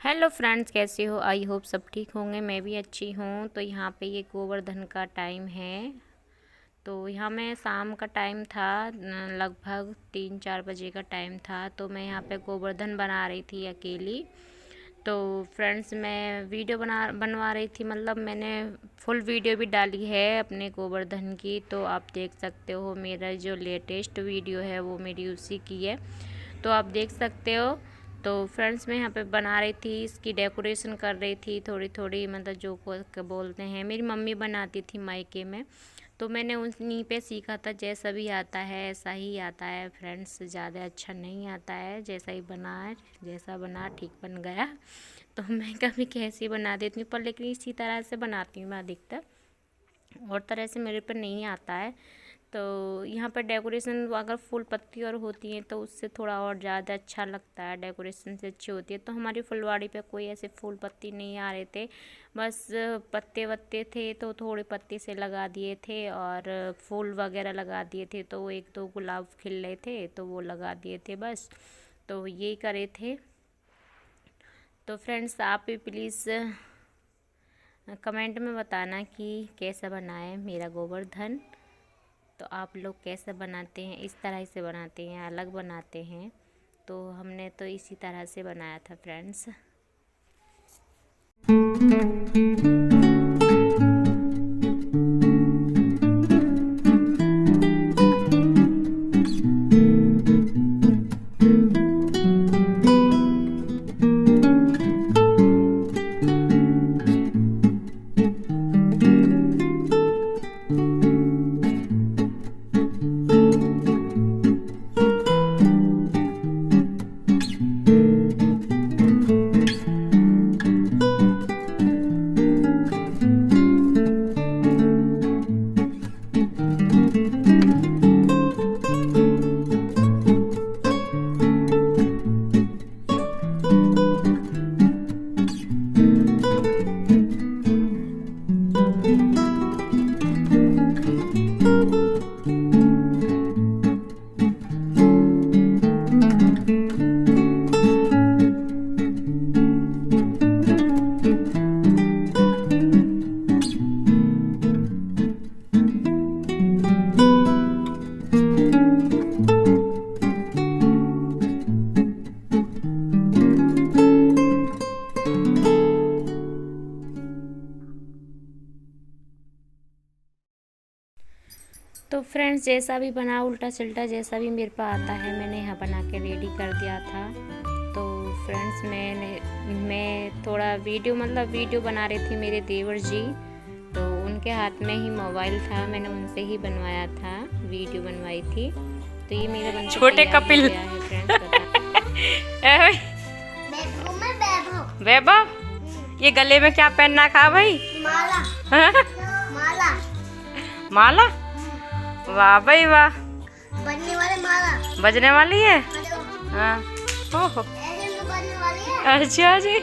Hello friends, कैसे हो? I hope सब ठीक होंगे। मैं भी अच्छी हूँ। तो यहाँ पे ये गोवर्धन का टाइम है। तो यहाँ मैं शाम का टाइम था, लगभग 3-4 बजे का टाइम था। तो मैं यहाँ पे गोवर्धन बना रही थी अकेली। तो फ्रेंड्स, मैं वीडियो बनवा रही थी, मतलब मैंने फुल वीडियो भी डाली है अपने गोवर्धन की। तो आप देख सकते हो, मेरा जो लेटेस्ट वीडियो है वो मेरी उसी की है, तो आप देख सकते हो। तो फ्रेंड्स, मैं यहाँ पे बना रही थी, इसकी डेकोरेशन कर रही थी थोड़ी थोड़ी, मतलब जो बोलते हैं, मेरी मम्मी बनाती थी मायके में। तो मैंने उन्हीं पे सीखा था। जैसा भी आता है ऐसा ही आता है फ्रेंड्स, ज़्यादा अच्छा नहीं आता है। जैसा ही बना है, जैसा बना ठीक बन गया। तो मैं कभी कैसे बना देती हूँ, पर लेकिन इसी तरह से बनाती हूँ मैं अधिकतर, और तरह से मेरे पर नहीं आता है। तो यहाँ पर डेकोरेशन अगर फूल पत्ती और होती हैं तो उससे थोड़ा और ज़्यादा अच्छा लगता है, डेकोरेशन से अच्छी होती है। तो हमारी फुलवाड़ी पे कोई ऐसे फूल पत्ती नहीं आ रहे थे, बस पत्ते वत्ते थे तो थोड़े पत्ते से लगा दिए थे, और फूल वगैरह लगा दिए थे। तो 1-2 गुलाब खिल रहे थे तो वो लगा दिए थे बस। तो यही करे थे। तो फ्रेंड्स, आप भी प्लीज़ कमेंट में बताना कि कैसा बना है मेरा गोवर्धन। तो आप लोग कैसे बनाते हैं? इस तरह से बनाते हैं, अलग बनाते हैं? तो हमने तो इसी तरह से बनाया था फ्रेंड्स। तो फ्रेंड्स, जैसा भी बना, उल्टा सिल्टा जैसा भी मेरे पास आता है, मैंने यहाँ बना के रेडी कर दिया था। तो फ्रेंड्स, मैं थोड़ा वीडियो बना रही थी मेरे देवर जी। तो उनके हाथ में ही मोबाइल था, मैंने उनसे ही बनवाया था, वीडियो बनवाई थी। तो ये मेरा बनके छोटे कपिल गया है फ्रेंड्स। वैभव, ये गले में क्या पहनना खा भाई? माला। माला। माला। वाह भाई वाह, बनने वाले माला बजने वाली है। हाँ, ओहो, बनने वाली है। अच्छा जी।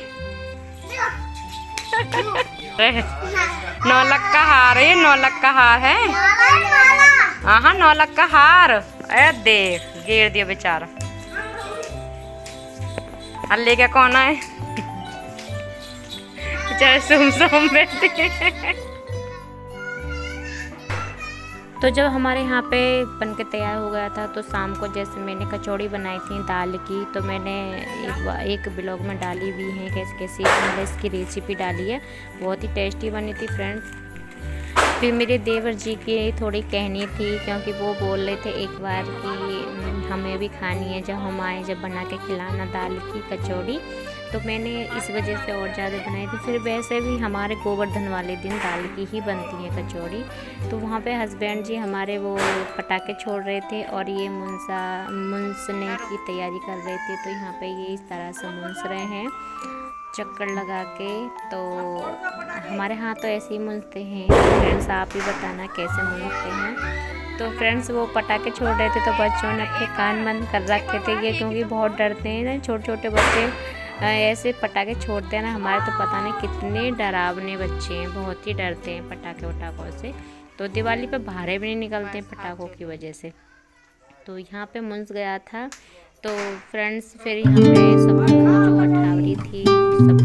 नौलख का हार है, नौलख का हार है। हाँ हाँ, नौलख का हार। अरे देख, गिर दिया बेचारा। अल्ले क्या कौन है? बेचारे सुम बैठे। तो जब हमारे यहाँ पे बन के तैयार हो गया था, तो शाम को जैसे मैंने कचौड़ी बनाई थी दाल की, तो मैंने एक ब्लॉग में डाली भी है, कैसे कैसे मैंने इसकी रेसिपी डाली है। बहुत ही टेस्टी बनी थी फ्रेंड्स। फिर मेरे देवर जी की थोड़ी कहनी थी, क्योंकि वो बोल रहे थे एक बार कि हमें भी खानी है, जब हम आए जब बना के खिलाना दाल की कचौड़ी। तो मैंने इस वजह से और ज़्यादा बनाई थी। फिर वैसे भी हमारे गोवर्धन वाले दिन दाल की ही बनती है कचौड़ी। तो वहाँ पे हस्बैंड जी हमारे वो पटाखे छोड़ रहे थे, और ये मुनसने की तैयारी कर रहे थे। तो यहाँ पे ये इस तरह से मुनस रहे हैं चक्कर लगा के। तो हमारे यहाँ तो ऐसे ही मुनसते हैं फ्रेंड्स, आप भी बताना कैसे मुनसते हैं। तो फ्रेंड्स, वो पटाखे छोड़ रहे थे, तो बच्चों ने अपने कान बंद कर रखे थे ये, क्योंकि बहुत डरते हैं ना छोटे छोटे बच्चे, ऐसे पटाखे छोड़ते हैं ना। हमारे तो पता नहीं कितने डरावने बच्चे हैं, बहुत ही डरते हैं पटाखे वटाखों से। तो दिवाली पे बाहर भी नहीं निकलते हैं पटाखों की वजह से। तो यहाँ पे मुंस गया था। तो फ्रेंड्स, फिर यहाँ पे सब जो अठावरी थी सब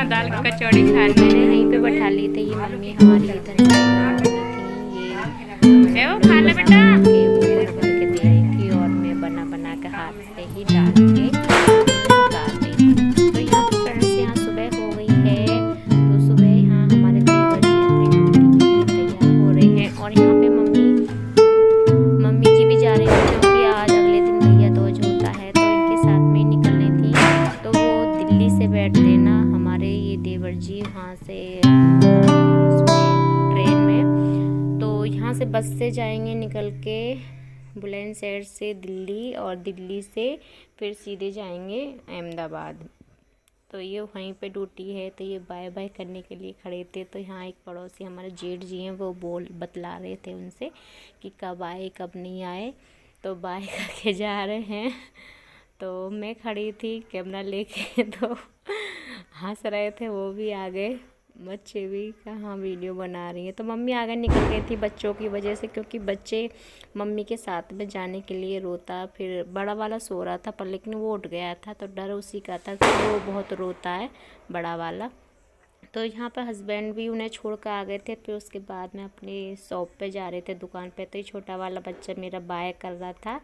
दाल की कचौड़ी खाने। मैंने यहीं पे बैठा ली थी, ये मम्मी हमारी इधर थी, ये वो खा ले बेटा। के वो भर भर के दे रही थी और मैं बना बना के हाथ से ही डाल के उतार रही थी। तो यहाँ पे फ्रेंड्स यहाँ सुबह हो गई है, तो सुबह यहाँ हमारे देवर जी अपनी तैयार हो रहे हैं और यहाँ पे मम्मी जी भी जा रही थी क्योंकि आज अगले दिन भैया दूज होता है, तो इनके साथ में निकलनी थी। तो वो दिल्ली से बैठते ना हमारे ये देवर जी वहाँ से उसमें ट्रेन में, तो यहाँ से बस से जाएंगे निकल के बुलंदशहर से दिल्ली और दिल्ली से फिर सीधे जाएंगे अहमदाबाद। तो ये वहीं पे ड्यूटी है, तो ये बाय बाय करने के लिए खड़े थे। तो यहाँ एक पड़ोसी हमारे जेठ जी हैं, वो बतला रहे थे उनसे कि कब आए कब नहीं आए, तो बाय करके जा रहे हैं। तो मैं खड़ी थी कैमरा लेके, तो हंस रहे थे वो भी आगे, बच्चे भी कहाँ वीडियो बना रही हैं। तो मम्मी आगे निकल गई थी बच्चों की वजह से, क्योंकि बच्चे मम्मी के साथ में जाने के लिए रोता, फिर बड़ा वाला सो रहा था पर लेकिन वो उठ गया था, तो डर उसी का था कि वो बहुत रोता है बड़ा वाला। तो यहाँ पर हस्बैंड भी उन्हें छोड़ कर आ गए थे, फिर उसके बाद में अपनी शॉप पे जा रहे थे, दुकान पे। तो ये छोटा वाला बच्चा मेरा बाय कर रहा था,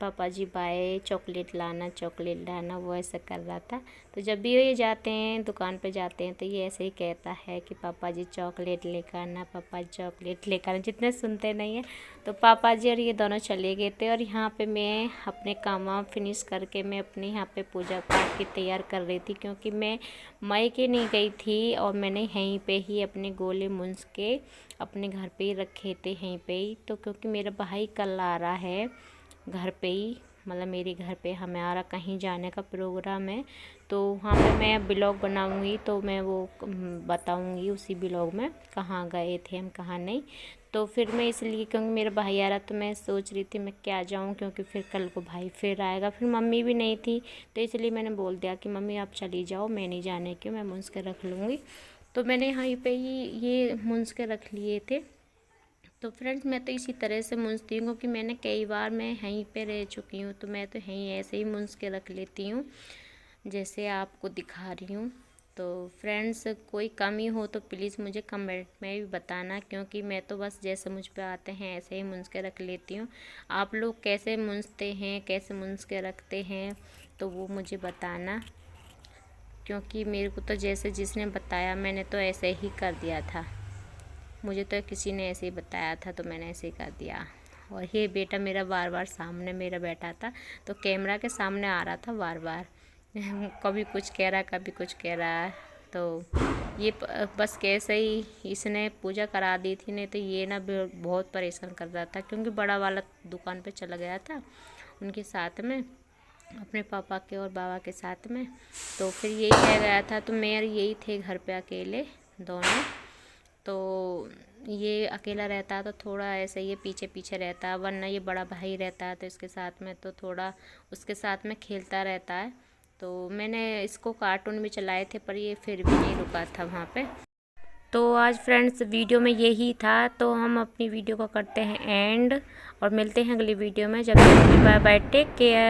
पापा जी बाय, चॉकलेट लाना, वो ऐसा कर रहा था। तो जब भी ये जाते हैं दुकान पे जाते हैं, तो ये ऐसे ही कहता है कि पापा जी चॉकलेट लेकर आना, पापा जी चॉकलेट लेकर आना, जितने सुनते नहीं हैं। तो पापा जी और ये दोनों चले गए थे और यहाँ पे मैं अपने काम फिनिश करके मैं अपने यहाँ पे पूजा पाठ की तैयार कर रही थी, क्योंकि मैं मायके नहीं गई थी और मैंने यहीं पे ही अपने गोले मुंज के अपने घर पे ही रखे थे, यहीं पे ही। तो क्योंकि मेरा भाई कल आ रहा है घर पे ही, मतलब मेरे घर पे हमारा कहीं जाने का प्रोग्राम है, तो वहाँ पे मैं ब्लॉग बनाऊँगी, तो मैं वो बताऊँगी उसी ब्लॉग में कहाँ गए थे हम कहाँ नहीं। तो फिर मैं इसलिए, क्योंकि मेरा भाई आ रहा, तो मैं सोच रही थी मैं क्या जाऊँ, क्योंकि फिर कल को भाई फिर आएगा, फिर मम्मी भी नहीं थी, तो इसलिए मैंने बोल दिया कि मम्मी आप चली जाओ, मैं नहीं जाने की, मैं मुंज के रख लूँगी। तो मैंने यहाँ पे ही ये मुंज के रख लिए थे। तो फ्रेंड्स मैं तो इसी तरह से मूंझती हूँ, क्योंकि मैंने कई बार मैं यहीं पे रह चुकी हूँ, तो मैं तो यहीं ऐसे ही मूंझ के रख लेती हूँ जैसे आपको दिखा रही हूँ। तो फ्रेंड्स कोई कमी हो तो प्लीज़ मुझे कमेंट में भी बताना, क्योंकि मैं तो बस जैसे मुझ पे आते हैं ऐसे ही मूंझ के रख लेती हूँ। आप लोग कैसे मूंझते हैं, कैसे मूंझ के रखते हैं, तो वो मुझे बताना, क्योंकि मेरे को तो जैसे जिसने बताया मैंने तो ऐसे ही कर दिया था, मुझे तो किसी ने ऐसे ही बताया था तो मैंने ऐसे ही कर दिया। और ये बेटा मेरा बार बार सामने मेरा बैठा था, तो कैमरा के सामने आ रहा था बार बार कभी कुछ कह रहा कभी कुछ कह रहा है। तो ये बस कैसे ही इसने पूजा करा दी थी, नहीं तो ये ना बहुत परेशान कर रहा था, क्योंकि बड़ा वाला दुकान पे चला गया था उनके साथ में, अपने पापा के और बाबा के साथ में। तो फिर यही रह गया था, तो मेरे यही थे घर पे अकेले दोनों। तो ये अकेला रहता तो थोड़ा ऐसे ये पीछे पीछे रहता, वरना ये बड़ा भाई रहता है तो इसके साथ में तो थोड़ा उसके साथ में खेलता रहता है। तो मैंने इसको कार्टून भी चलाए थे पर ये फिर भी नहीं रुका था वहाँ पे। तो आज फ्रेंड्स वीडियो में यही था, तो हम अपनी वीडियो को करते हैं एंड और मिलते हैं अगली वीडियो में। जब तक बाय बाय, टेक केयर।